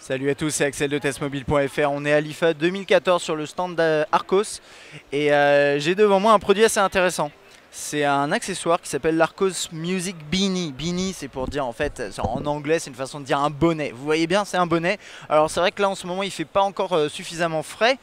Salut à tous, c'est Axel de testmobile.fr. On est à l'IFA 2014 sur le stand d'Arcos et j'ai devant moi un produit assez intéressant. C'est un accessoire qui s'appelle l'Arcos Music Beanie. Beanie, c'est pour dire en fait, en anglais, c'est une façon de dire un bonnet. Vous voyez bien, c'est un bonnet. Alors c'est vrai que là en ce moment, il fait pas encore suffisamment frais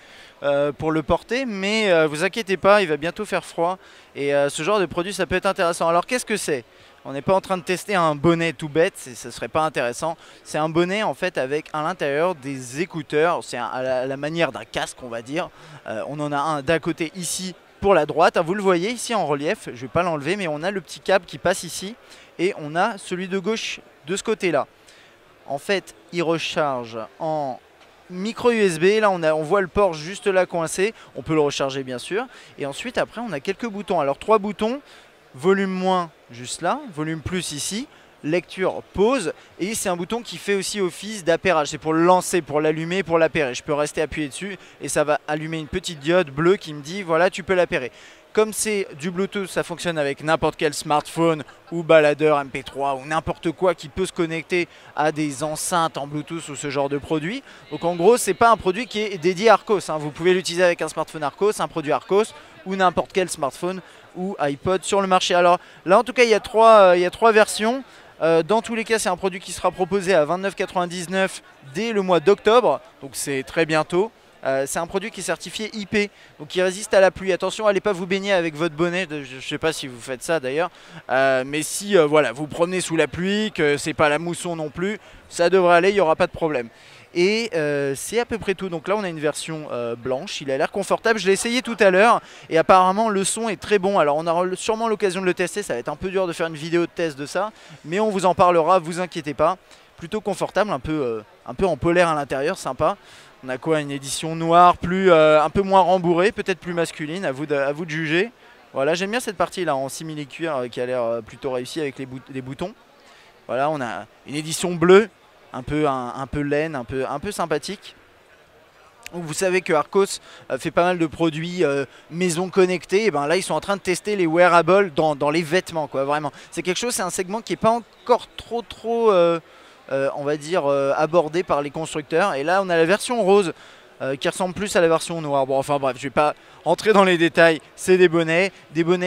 pour le porter, mais vous inquiétez pas, il va bientôt faire froid et ce genre de produit, ça peut être intéressant. Alors qu'est-ce que c'est? On n'est pas en train de tester un bonnet tout bête, ce serait pas intéressant. C'est un bonnet en fait avec à l'intérieur des écouteurs, c'est à la manière d'un casque on va dire. On en a un d'un côté ici pour la droite, vous le voyez ici en relief, je ne vais pas l'enlever, mais on a le petit câble qui passe ici et on a celui de gauche de ce côté-là. En fait, il recharge en micro USB, là on voit le port juste là coincé, on peut le recharger bien sûr. Et ensuite après on a quelques boutons, alors 3 boutons. Volume moins juste là, volume plus ici, lecture pause, et c'est un bouton qui fait aussi office d'appairage, c'est pour le lancer, pour l'allumer, pour l'appairer. Je peux rester appuyé dessus et ça va allumer une petite diode bleue qui me dit voilà tu peux l'appairer. Comme c'est du Bluetooth, ça fonctionne avec n'importe quel smartphone ou baladeur MP3 ou n'importe quoi qui peut se connecter à des enceintes en Bluetooth ou ce genre de produit. Donc en gros, c'est pas un produit qui est dédié à Arcos. Vous pouvez l'utiliser avec un smartphone Arcos, un produit Arcos ou n'importe quel smartphone ou iPod sur le marché. Alors là, en tout cas, il y a trois versions. Dans tous les cas, c'est un produit qui sera proposé à 29,99 € dès le mois d'octobre. Donc c'est très bientôt. C'est un produit qui est certifié IP, donc qui résiste à la pluie. Attention, allez pas vous baigner avec votre bonnet, je ne sais pas si vous faites ça d'ailleurs, mais si voilà, vous promenez sous la pluie, que c'est pas la mousson non plus, ça devrait aller, il n'y aura pas de problème. Et c'est à peu près tout. Donc là on a une version blanche, il a l'air confortable, je l'ai essayé tout à l'heure et apparemment le son est très bon. Alors on aura sûrement l'occasion de le tester, ça va être un peu dur de faire une vidéo de test de ça, mais on vous en parlera, vous inquiétez pas. Plutôt confortable, un peu en polaire à l'intérieur, sympa. On a quoi, une édition noire, un peu moins rembourrée, peut-être plus masculine, à vous de juger. Voilà, j'aime bien cette partie là en simili-cuir qui a l'air plutôt réussie avec les boutons. Voilà, on a une édition bleue, un peu laine, un peu sympathique. Vous savez que Arcos fait pas mal de produits maison connectés. Et ben là, ils sont en train de tester les wearables dans les vêtements, quoi, vraiment. C'est quelque chose, c'est un segment qui n'est pas encore trop on va dire abordé par les constructeurs. Et là on a la version rose qui ressemble plus à la version noire. Bon, enfin bref, je vais pas entrer dans les détails. C'est des bonnets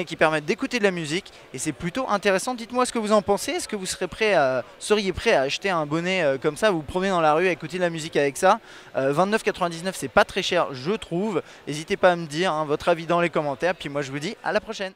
qui permettent d'écouter de la musique et c'est plutôt intéressant. Dites-moi ce que vous en pensez. Est-ce que vous seriez prêt à acheter un bonnet comme ça, vous promenez dans la rue à écouter de la musique avec ça? 29,99 €, c'est pas très cher je trouve. N'hésitez pas à me dire votre avis dans les commentaires, puis moi je vous dis à la prochaine.